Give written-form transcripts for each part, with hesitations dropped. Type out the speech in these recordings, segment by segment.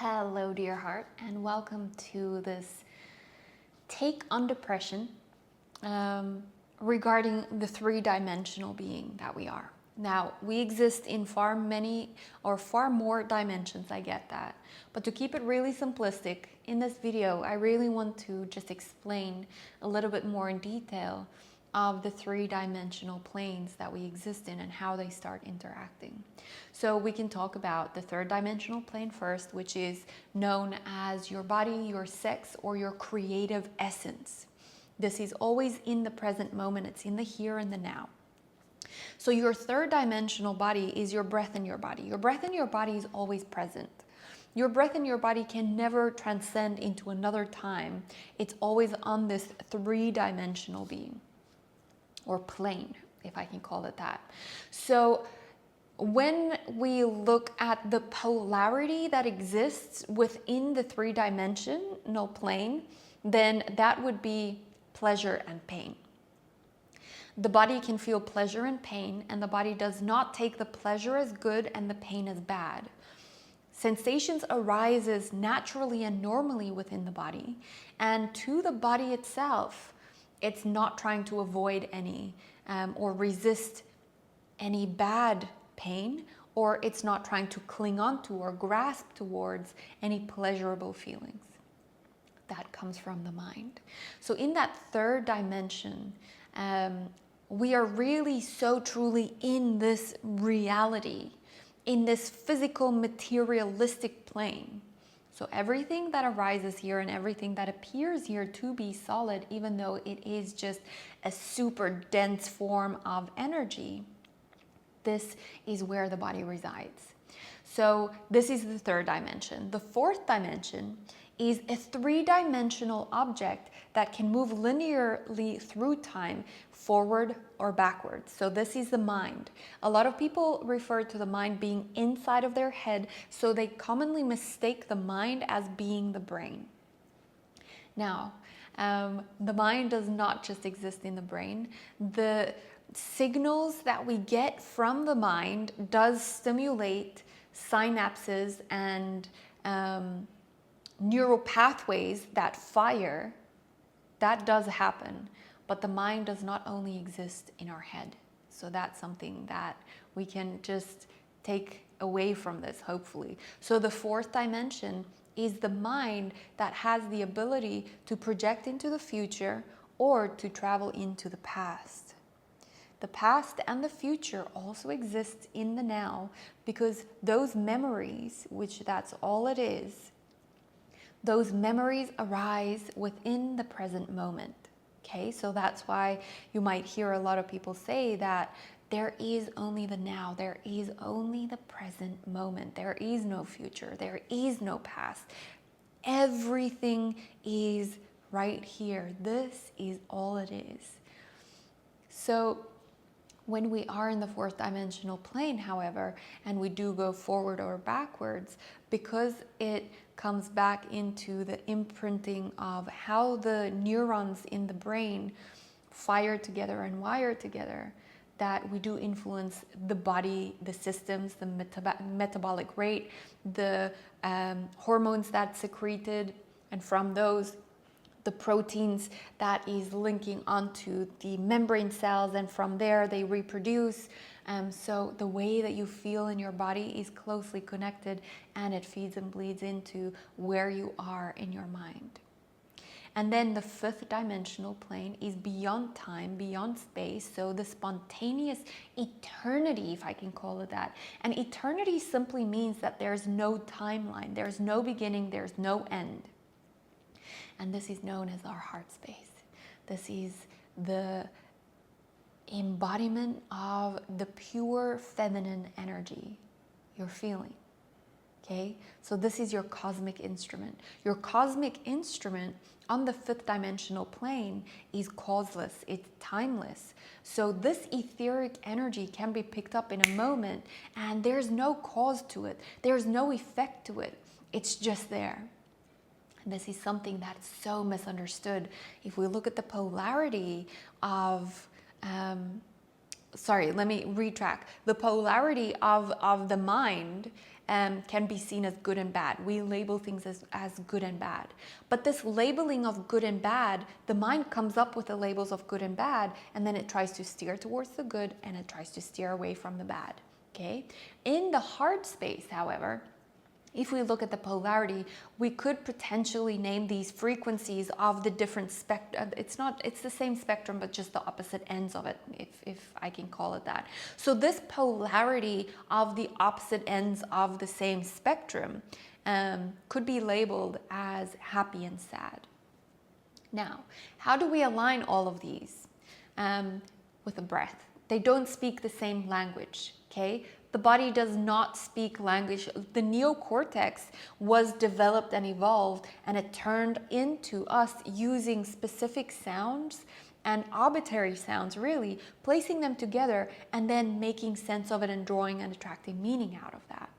Hello, dear heart, and welcome to this take on depression regarding the three-dimensional being that we are. Now, we exist in far more dimensions, I get that. But to keep it really simplistic, in this video, I really want to just explain a little bit more in detail of the three-dimensional planes that we exist in and how they start interacting. So we can talk about the third dimensional plane first, which is known as your body, your sex, or your creative essence. This is always in the present moment. It's in the here and the now. So your third dimensional body is your breath in your body. Your breath in your body is always present. Your breath in your body can never transcend into another time. It's always on this three-dimensional being, or plane, if I can call it that. So when we look at the polarity that exists within the three-dimensional plane, then that would be pleasure and pain. The body can feel pleasure and pain, and the body does not take the pleasure as good and the pain as bad. Sensations arises naturally and normally within the body, and to the body itself, it's not trying to avoid any or resist any bad pain, or it's not trying to cling on to or grasp towards any pleasurable feelings. That comes from the mind. So in that third dimension, we are really so truly in this reality, in this physical materialistic plane. So everything that arises here and everything that appears here to be solid, even though it is just a super dense form of energy, this is where the body resides. So this is the third dimension. The fourth dimension is a three-dimensional object that can move linearly through time, forward or backwards. So this is the mind. A lot of people refer to the mind being inside of their head, so they commonly mistake the mind as being the brain. Now, the mind does not just exist in the brain. The signals that we get from the mind does stimulate synapses and neural pathways that fire. That does happen, but the mind does not only exist in our head. So that's something that we can just take away from this, hopefully. So the fourth dimension is the mind that has the ability to project into the future or to travel into the past. The past and the future also exist in the now, because those memories, which that's all it is, those memories arise within the present moment. Okay, so that's why you might hear a lot of people say that there is only the now, there is only the present moment, there is no future, there is no past. Everything is right here. This is all it is. So when we are in the fourth dimensional plane, however, and we do go forward or backwards, because it comes back into the imprinting of how the neurons in the brain fire together and wire together, that we do influence the body, the systems, the metabolic rate, the hormones that's secreted, and from those, the proteins that is linking onto the membrane cells, and from there they reproduce. So the way that you feel in your body is closely connected, and it feeds and bleeds into where you are in your mind. And then the fifth dimensional plane is beyond time, beyond space, so the spontaneous eternity, if I can call it that. And eternity simply means that there's no timeline, there's no beginning, there's no end. And this is known as our heart space. This is the embodiment of the pure feminine energy you're feeling. Okay? So this is your cosmic instrument. Your cosmic instrument on the fifth dimensional plane is causeless, it's timeless. So this etheric energy can be picked up in a moment, and there's no cause to it, there's no effect to it, it's just there. And this is something that's so misunderstood. If we look at the polarity of, sorry, let me retract. The polarity of the mind can be seen as good and bad. We label things as good and bad. But this labeling of good and bad, the mind comes up with the labels of good and bad, and then it tries to steer towards the good and it tries to steer away from the bad. Okay? In the heart space, however, if we look at the polarity, we could potentially name these frequencies of the different spectrum. It's the same spectrum, but just the opposite ends of it, if I can call it that. So this polarity of the opposite ends of the same spectrum could be labeled as happy and sad. Now, how do we align all of these? With the breath. They don't speak the same language, okay? The body does not speak language. The neocortex was developed and evolved, and it turned into us using specific sounds and arbitrary sounds, really, placing them together and then making sense of it and drawing and attracting meaning out of that.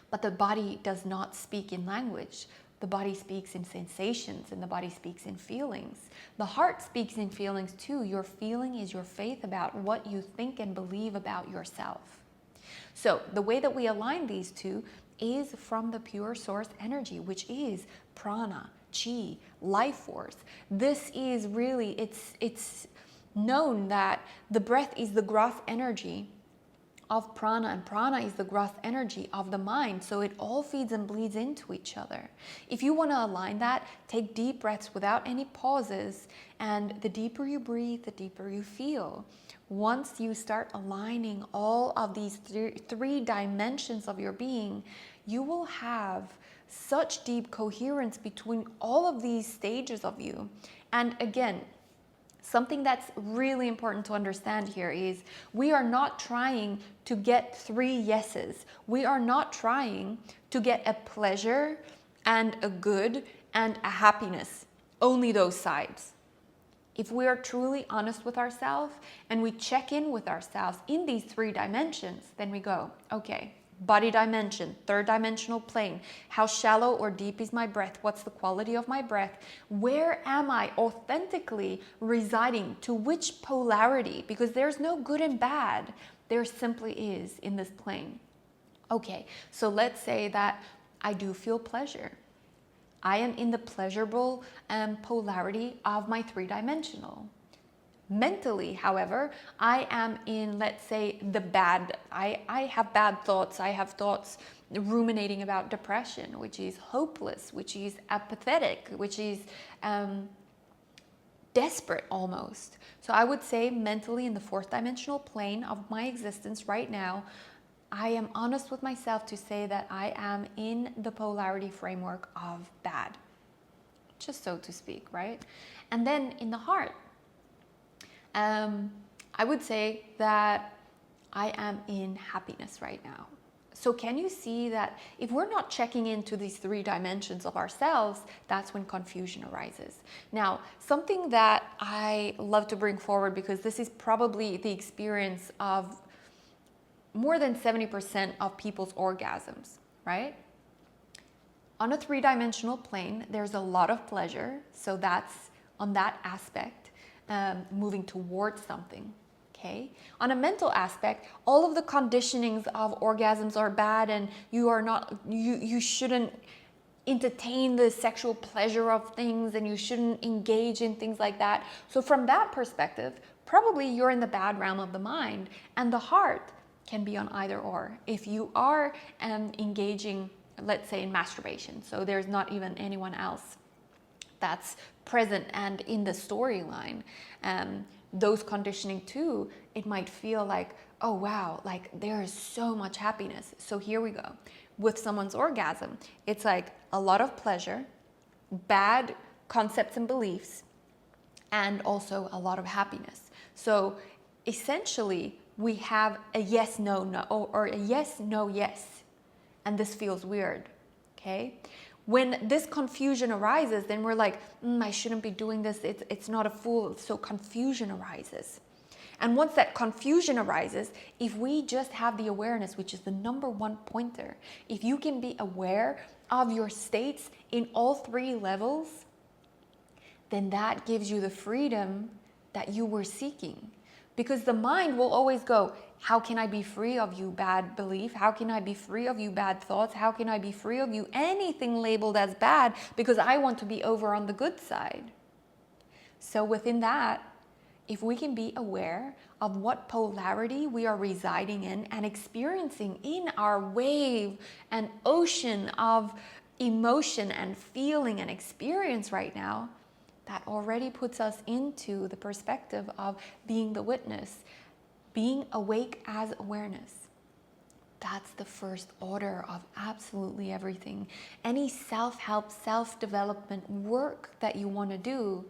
But the body does not speak in language. The body speaks in sensations, and the body speaks in feelings. The heart speaks in feelings too. Your feeling is your faith about what you think and believe about yourself. So the way that we align these two is from the pure source energy, which is prana, chi, life force. This is really, it's known that the breath is the gross energy of prana, and prana is the gross energy of the mind. So it all feeds and bleeds into each other. If you want to align that, take deep breaths without any pauses, and the deeper you breathe, the deeper you feel. Once you start aligning all of these three dimensions of your being, you will have such deep coherence between all of these stages of you. And again, something that's really important to understand here is we are not trying to get 3 yeses. We are not trying to get a pleasure and a good and a happiness, only those sides. If we are truly honest with ourselves and we check in with ourselves in these 3 dimensions, then we go, okay, body dimension, 3rd dimensional plane. How shallow or deep is my breath? What's the quality of my breath? Where am I authentically residing? To which polarity? Because there's no good and bad. There simply is in this plane. Okay, so let's say that I do feel pleasure. I am in the pleasurable polarity of my 3-dimensional. Mentally, however, I am in, let's say, the bad. I have bad thoughts. I have thoughts ruminating about depression, which is hopeless, which is apathetic, which is desperate almost. So I would say mentally in the 4th dimensional plane of my existence right now, I am honest with myself to say that I am in the polarity framework of bad, just so to speak, right? And then in the heart, I would say that I am in happiness right now. So can you see that if we're not checking into these 3 dimensions of ourselves, that's when confusion arises. Now, something that I love to bring forward, because this is probably the experience of more than 70% of people's orgasms, right? On a 3-dimensional plane, there's a lot of pleasure. So that's on that aspect, moving towards something, okay? On a mental aspect, all of the conditionings of orgasms are bad, and you shouldn't entertain the sexual pleasure of things, and you shouldn't engage in things like that. So from that perspective, probably you're in the bad realm of the mind, and the heart can be on either or. If you are engaging, let's say, in masturbation, so there's not even anyone else that's present and in the storyline, those conditioning too, it might feel like, oh wow, like there is so much happiness. So here we go. With someone's orgasm, it's like a lot of pleasure, bad concepts and beliefs, and also a lot of happiness. So essentially, we have a yes, no, no, or a yes, no, yes. And this feels weird, okay? When this confusion arises, then we're like, I shouldn't be doing this. It's not a fool. So confusion arises. And once that confusion arises, if we just have the awareness, which is the #1 pointer, if you can be aware of your states in all 3 levels, then that gives you the freedom that you were seeking. Because the mind will always go, how can I be free of you, bad belief? How can I be free of you, bad thoughts? How can I be free of you, anything labeled as bad, because I want to be over on the good side? So within that, if we can be aware of what polarity we are residing in and experiencing in our wave and ocean of emotion and feeling and experience right now, that already puts us into the perspective of being the witness, being awake as awareness. That's the first order of absolutely everything. Any self-help, self-development work that you want to do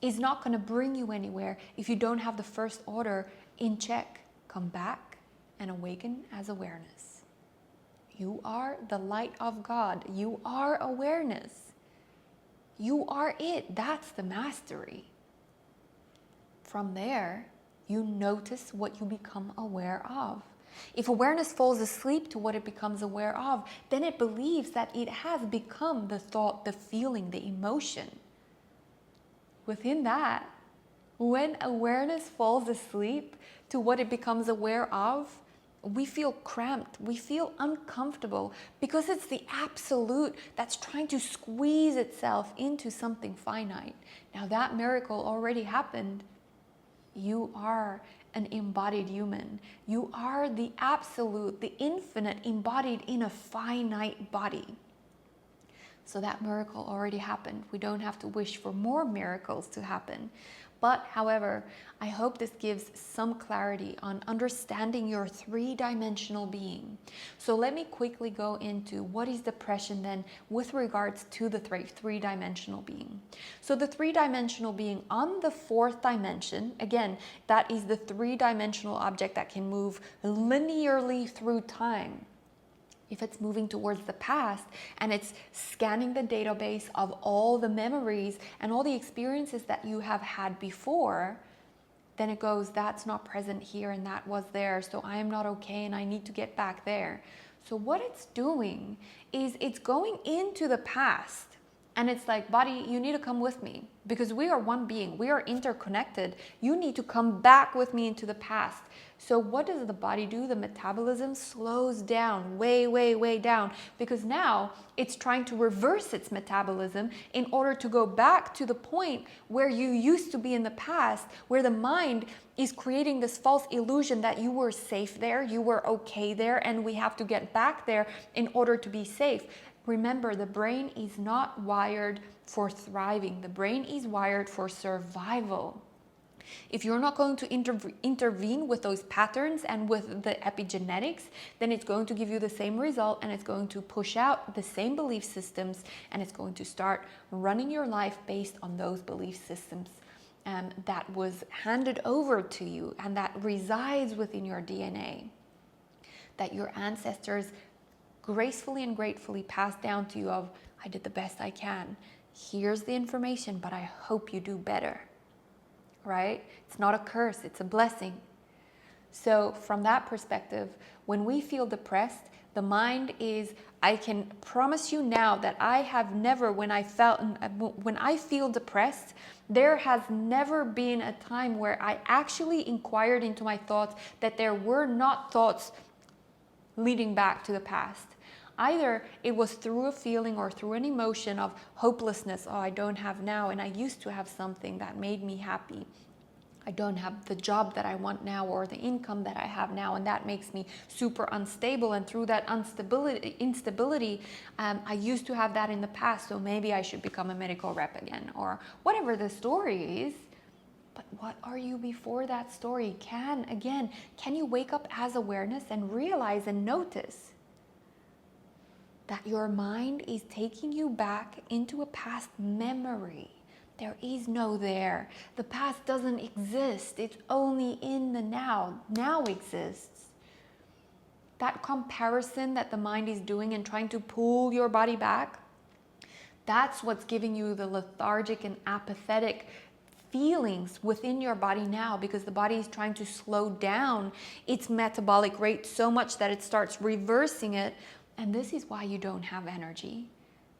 is not going to bring you anywhere if you don't have the first order in check. Come back and awaken as awareness. You are the light of God. You are awareness. You are it. That's the mastery. From there, you notice what you become aware of. If awareness falls asleep to what it becomes aware of, then it believes that it has become the thought, the feeling, the emotion. Within that, when awareness falls asleep to what it becomes aware of, we feel cramped, we feel uncomfortable, because it's the absolute that's trying to squeeze itself into something finite. Now that miracle already happened. You are an embodied human. You are the absolute, the infinite embodied in a finite body. So that miracle already happened. We don't have to wish for more miracles to happen. But however, I hope this gives some clarity on understanding your three-dimensional being. So let me quickly go into what is depression then with regards to the three-dimensional being. So the three-dimensional being on the fourth dimension, again, that is the three-dimensional object that can move linearly through time. If it's moving towards the past and it's scanning the database of all the memories and all the experiences that you have had before, then it goes, that's not present here and that was there, so I am not okay and I need to get back there. So what it's doing is it's going into the past and it's like, body, you need to come with me because we are one being, we are interconnected. You need to come back with me into the past. So what does the body do? The metabolism slows down, way down, because now it's trying to reverse its metabolism in order to go back to the point where you used to be in the past, where the mind is creating this false illusion that you were safe there, you were okay there, and we have to get back there in order to be safe. Remember, the brain is not wired for thriving. The brain is wired for survival. If you're not going to intervene with those patterns and with the epigenetics, then it's going to give you the same result and it's going to push out the same belief systems and it's going to start running your life based on those belief systems that was handed over to you and that resides within your DNA, that your ancestors gracefully and gratefully passed down to you of, I did the best I can. Here's the information, but I hope you do better. Right? It's not a curse, it's a blessing. So from that perspective, when we feel depressed, the mind is, I can promise you now that I have never, when I feel depressed, there has never been a time where I actually inquired into my thoughts that there were not thoughts leading back to the past. Either it was through a feeling or through an emotion of hopelessness. Oh, I don't have now, and I used to have something that made me happy. I don't have the job that I want now or the income that I have now, and that makes me super unstable. And through that instability, I used to have that in the past, so maybe I should become a medical rep again, or whatever the story is. But what are you before that story? Can you wake up as awareness and realize and notice that your mind is taking you back into a past memory? There is no there. The past doesn't exist. It's only in the now. Now exists. That comparison that the mind is doing and trying to pull your body back, that's what's giving you the lethargic and apathetic feelings within your body now, because the body is trying to slow down its metabolic rate so much that it starts reversing it. And this is why you don't have energy.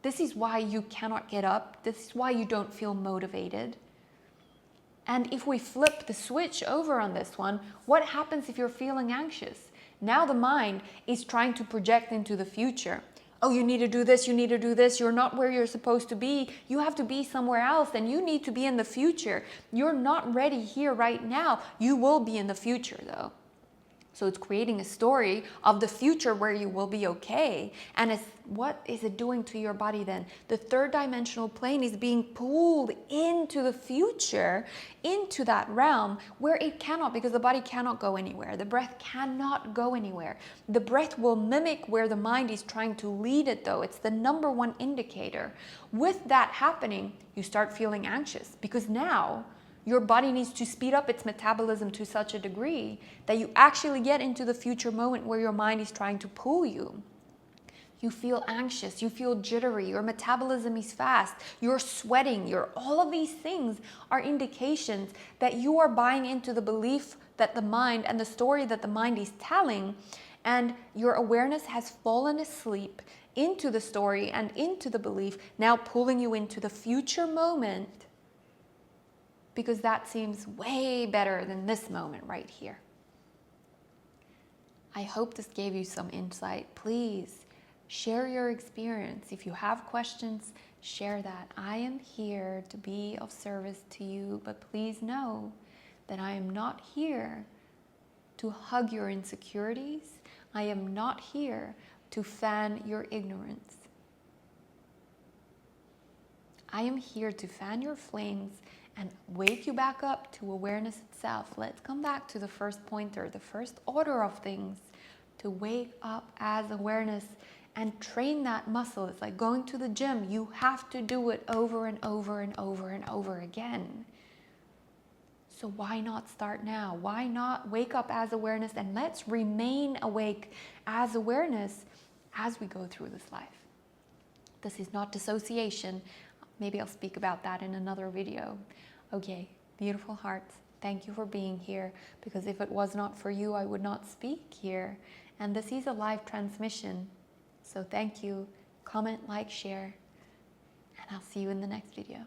This is why you cannot get up. This is why you don't feel motivated. And if we flip the switch over on this one, what happens if you're feeling anxious? Now the mind is trying to project into the future. Oh, you need to do this, you need to do this, you're not where you're supposed to be, you have to be somewhere else, and you need to be in the future. You're not ready here right now. You will be in the future though. So it's creating a story of the future where you will be okay. And what is it doing to your body then? The third dimensional plane is being pulled into the future, into that realm where it cannot, because the body cannot go anywhere. The breath cannot go anywhere. The breath will mimic where the mind is trying to lead it though. It's the number one indicator. With that happening, you start feeling anxious because now your body needs to speed up its metabolism to such a degree that you actually get into the future moment where your mind is trying to pull you. You feel anxious, you feel jittery, your metabolism is fast, you're sweating, all of these things are indications that you are buying into the belief that the mind and the story that the mind is telling, and your awareness has fallen asleep into the story and into the belief, now pulling you into the future moment, because that seems way better than this moment right here. I hope this gave you some insight. Please share your experience. If you have questions, share that. I am here to be of service to you, but please know that I am not here to hug your insecurities. I am not here to fan your ignorance. I am here to fan your flames and wake you back up to awareness itself. Let's come back to the first pointer, the first order of things, to wake up as awareness and train that muscle. It's like going to the gym. You have to do it over and over and over and over again. So why not start now? Why not wake up as awareness, and let's remain awake as awareness as we go through this life. This is not dissociation. Maybe I'll speak about that in another video. Okay, beautiful hearts, thank you for being here, because if it was not for you, I would not speak here. And this is a live transmission. So thank you. Comment, like, share, and I'll see you in the next video.